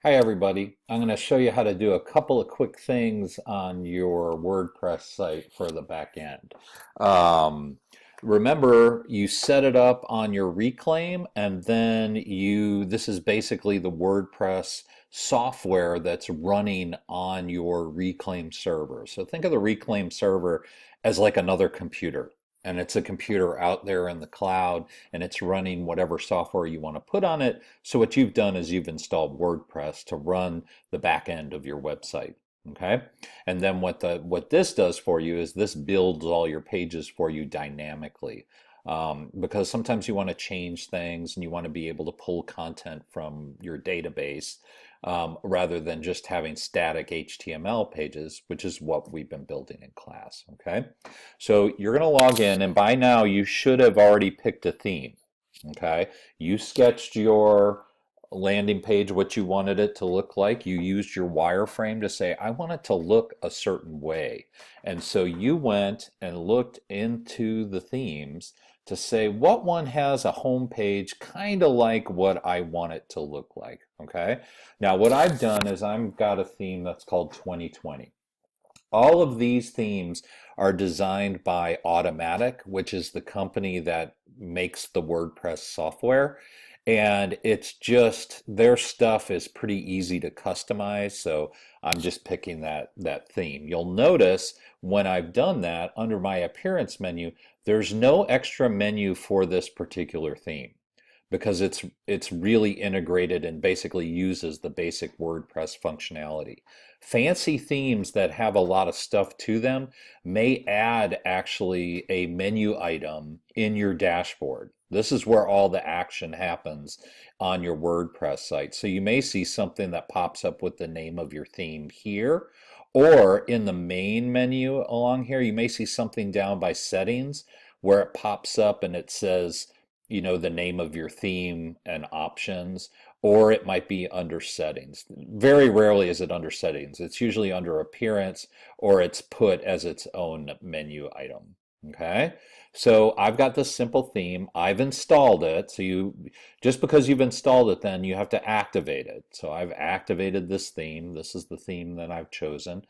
Hi everybody. I'm going to show you how to do a couple of quick things on your WordPress site for the back end. Um, Remember, you set it up on your Reclaim, and then this is basically the WordPress software that's running on your Reclaim server. So think of the Reclaim server as like another computer. And it's a computer out there in the cloud, and it's running whatever software you want to put on it. So what you've done is you've installed WordPress to run the back end of your website. Okay. And then what this does for you is this builds all your pages for you dynamically. Because sometimes you want to change things and you want to be able to pull content from your database rather than just having static HTML pages, which is what we've been building in class. Okay. So you're going to log in, and by now you should have already picked a theme. Okay. You sketched your landing page, what you wanted it to look like. You used your wireframe to say, I want it to look a certain way. And so you went and looked into the themes to say what one has a home page kind of like what I want it to look like. Okay. Now, what I've done is I've got a theme that's called 2020. All of these themes are designed by Automatic, which is the company that makes the WordPress software. And it's just their stuff is pretty easy to customize. So I'm just picking that theme. You'll notice when I've done that under my appearance menu, there's no extra menu for this particular theme because it's really integrated and basically uses the basic WordPress functionality. Fancy themes that have a lot of stuff to them may add actually a menu item in your dashboard. This is where all the action happens on your WordPress site. So you may see something that pops up with the name of your theme here, or in the main menu along here, you may see something down by settings where it pops up and it says, the name of your theme and options, or it might be under settings. Very rarely is it under settings. It's usually under appearance or it's put as its own menu item. Okay, so I've got this simple theme. I've installed it. So just because you've installed it, then you have to activate it. So I've activated this theme. This is the theme that I've chosen.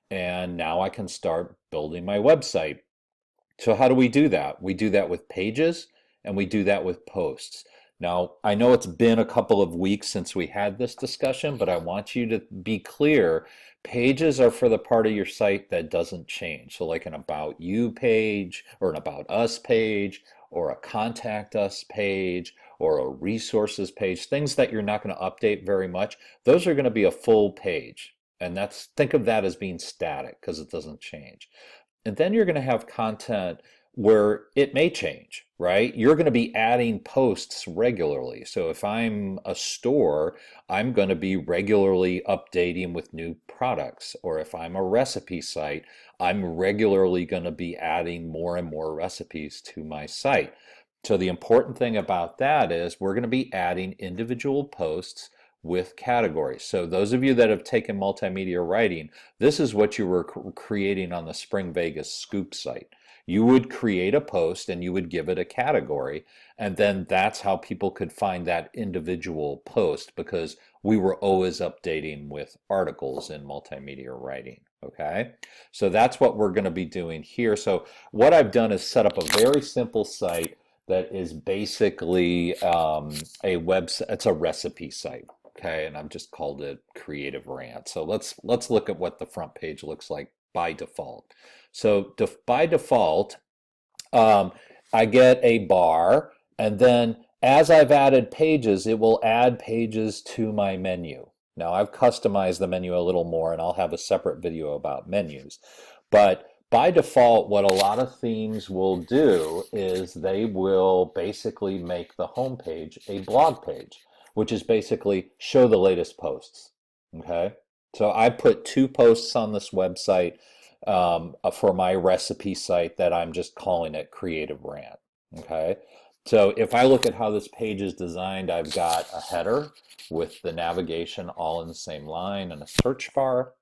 And now I can start building my website. So how do we do that? We do that with pages and we do that with posts. Now, I know it's been a couple of weeks since we had this discussion, but I want you to be clear. Pages are for the part of your site that doesn't change. So like an About You page or an About Us page or a Contact Us page or a Resources page, things that you're not going to update very much, those are going to be a full page. And think of that as being static because it doesn't change. And then you're going to have content where it may change, right? You're going to be adding posts regularly. So if I'm a store, I'm going to be regularly updating with new products. Or if I'm a recipe site, I'm regularly going to be adding more and more recipes to my site. So the important thing about that is we're going to be adding individual posts with categories. So those of you that have taken multimedia writing, this is what you were creating on the Spring Vegas Scoop site. You would create a post and you would give it a category, and then that's how people could find that individual post because we were always updating with articles in multimedia writing. Okay, so that's what we're going to be doing here. So what I've done is set up a very simple site that is basically a website. It's a recipe site. Okay, and I've just called it Creative Rant. So let's look at what the front page looks like by default. So by default, um, I get a bar, and then as I've added pages, it will add pages to my menu. Now I've customized the menu a little more, and I'll have a separate video about menus. But by default, what a lot of themes will do is they will basically make the home page a blog page, which is basically show the latest posts. Okay, so I put 2 posts on this website for my recipe site that I'm just calling it Creative Rant. Okay, so if I look at how this page is designed, I've got a header with the navigation all in the same line and a search bar.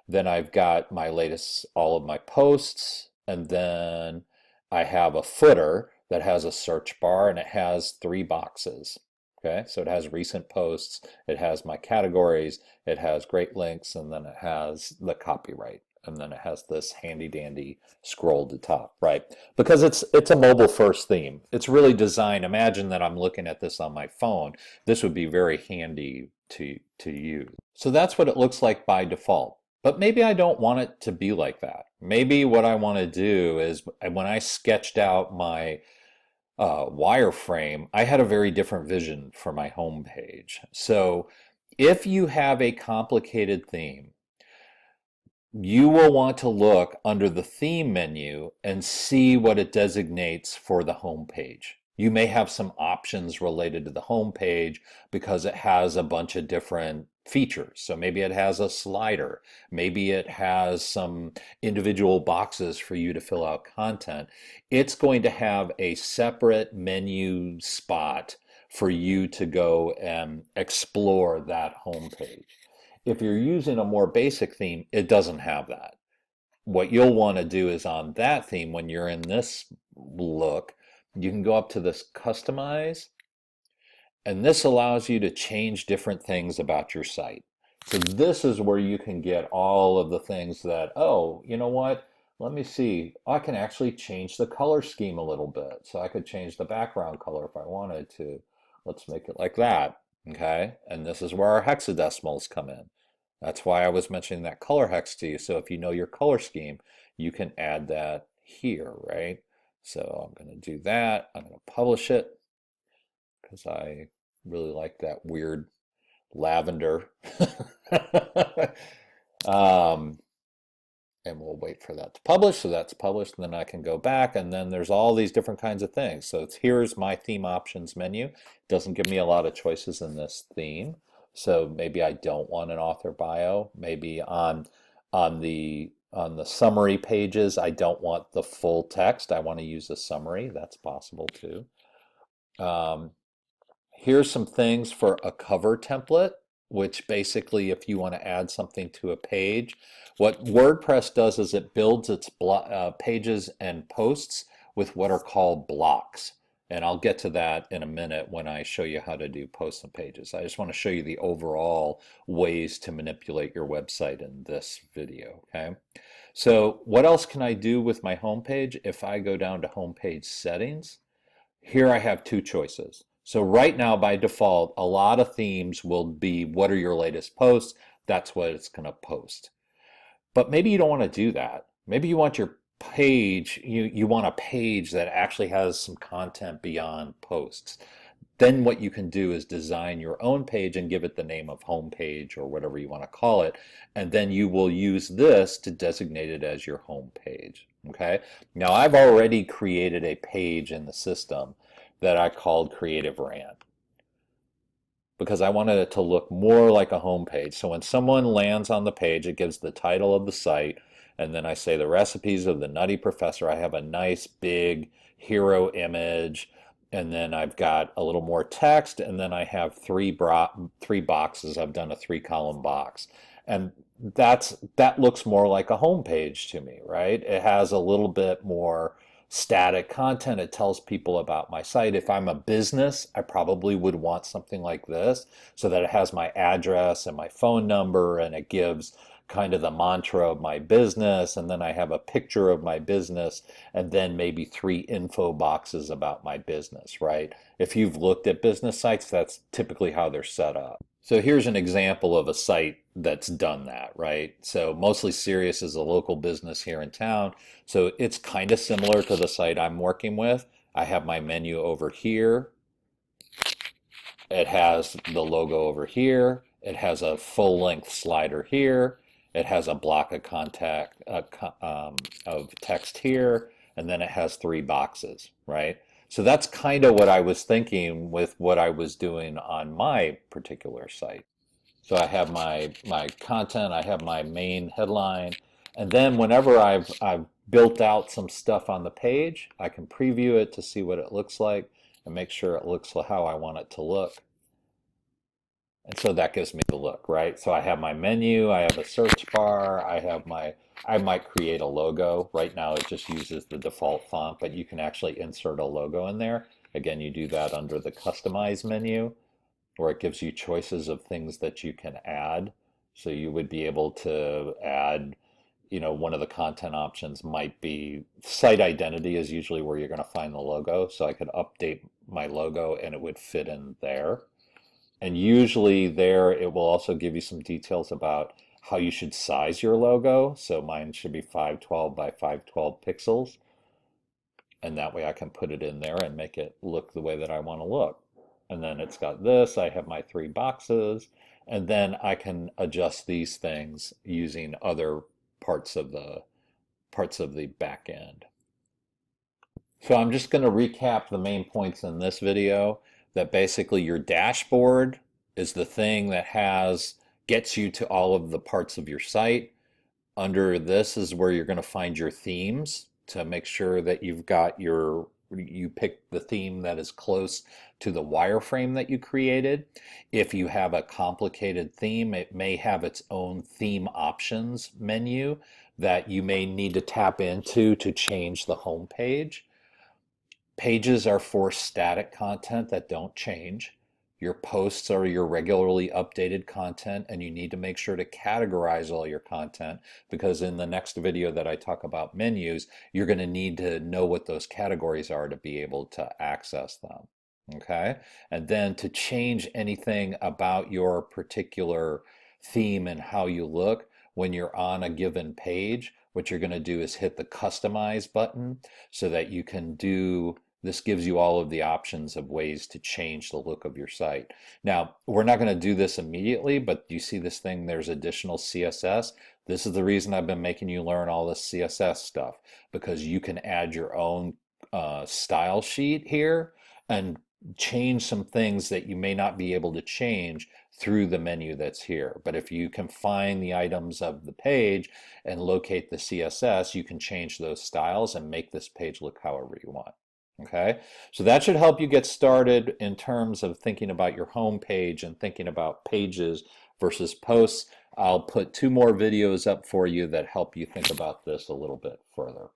Then I've got my latest, all of my posts, and then I have a footer that has a search bar and it has 3 boxes. Okay, so it has recent posts, it has my categories, it has great links, and then it has the copyright. And then it has this handy dandy scroll to top, right? Because it's a mobile first theme. It's really designed. Imagine that I'm looking at this on my phone. This would be very handy to use. So that's what it looks like by default. But maybe I don't want it to be like that. Maybe what I want to do is when I sketched out my wireframe, I had a very different vision for my home page. So if you have a complicated theme, you will want to look under the theme menu and see what it designates for the home page. You may have some options related to the home page because it has a bunch of different features. So maybe it has a slider, maybe it has some individual boxes for you to fill out content. It's going to have a separate menu spot for you to go and explore that home page. If you're using a more basic theme, it doesn't have that. What you'll want to do is on that theme, when you're in this look, you can go up to this customize, and this allows you to change different things about your site. So this is where you can get all of the things that, oh, you know what? Let me see. I can actually change the color scheme a little bit. So I could change the background color if I wanted to. Let's make it like that. Okay. And this is where our hexadecimals come in. That's why I was mentioning that color hex to you. So if you know your color scheme, you can add that here, right? So I'm going to do that. I'm going to publish it because I really like that weird lavender. um, and we'll wait for that to publish. So that's published, and then I can go back, and then there's all these different kinds of things. So here's my theme options menu. It doesn't give me a lot of choices in this theme. So maybe I don't want an author bio. Maybe on the summary pages, I don't want the full text. I want to use a summary. That's possible too. Here's some things for a cover template, which basically if you want to add something to a page, what WordPress does is it builds its pages and posts with what are called blocks. And I'll get to that in a minute when I show you how to do posts and pages. I just want to show you the overall ways to manipulate your website in this video, okay? So what else can I do with my homepage? If I go down to homepage settings, here I have two choices. So right now, by default, a lot of themes will be, what are your latest posts? That's what it's going to post. But maybe you don't want to do that. Maybe you want your page, you want a page that actually has some content beyond posts. Then what you can do is design your own page and give it the name of home page or whatever you want to call it. And then you will use this to designate it as your home page. Okay. Now I've already created a page in the system that I called Creative Rant because I wanted it to look more like a home page. So when someone lands on the page, it gives the title of the site, and then I say the recipes of the Nutty Professor. I have a nice big hero image, and then I've got a little more text, and then I have three boxes. I've done a 3-column box. And that looks more like a home page to me, right? It has a little bit more static content. It tells people about my site. If I'm a business, I probably would want something like this so that it has my address and my phone number, and it gives kind of the mantra of my business, and then I have a picture of my business, and then maybe 3 info boxes about my business, right? If you've looked at business sites, that's typically how they're set up. So here's an example of a site that's done that, right? So Mostly Serious is a local business here in town. So it's kind of similar to the site I'm working with. I have my menu over here. It has the logo over here. It has a full-length slider here. It has a block of of text here, and then it has 3 boxes, right? So that's kind of what I was thinking with what I was doing on my particular site. So I have my content, I have my main headline, and then whenever I've built out some stuff on the page, I can preview it to see what it looks like and make sure it looks how I want it to look. And so that gives me the look, right? So I have my menu, I have a search bar, I might create a logo. Right now it just uses the default font, but you can actually insert a logo in there. Again, you do that under the Customize menu. where it gives you choices of things that you can add. So you would be able to add, one of the content options might be site identity is usually where you're going to find the logo. So I could update my logo and it would fit in there. And usually there it will also give you some details about how you should size your logo. So mine should be 512 by 512 pixels. And that way I can put it in there and make it look the way that I want to look. And then it's got this, I have my 3 boxes, and then I can adjust these things using other parts of the back end. So I'm just going to recap the main points in this video, that basically your dashboard is the thing that gets you to all of the parts of your site. Under this is where you're going to find your themes to make sure that you pick the theme that is close to the wireframe that you created. If you have a complicated theme, it may have its own theme options menu that you may need to tap into to change the home page. Pages are for static content that don't change. Your posts are your regularly updated content, and you need to make sure to categorize all your content, because in the next video that I talk about menus, you're going to need to know what those categories are to be able to access them. Okay? And then to change anything about your particular theme and how you look when you're on a given page, what you're going to do is hit the customize button so that you can this gives you all of the options of ways to change the look of your site. Now, we're not going to do this immediately, but you see this thing, there's additional CSS. This is the reason I've been making you learn all this CSS stuff, because you can add your own style sheet here and change some things that you may not be able to change through the menu that's here. But if you can find the items of the page and locate the CSS, you can change those styles and make this page look however you want. Okay, so that should help you get started in terms of thinking about your home page and thinking about pages versus posts. I'll put 2 more videos up for you that help you think about this a little bit further.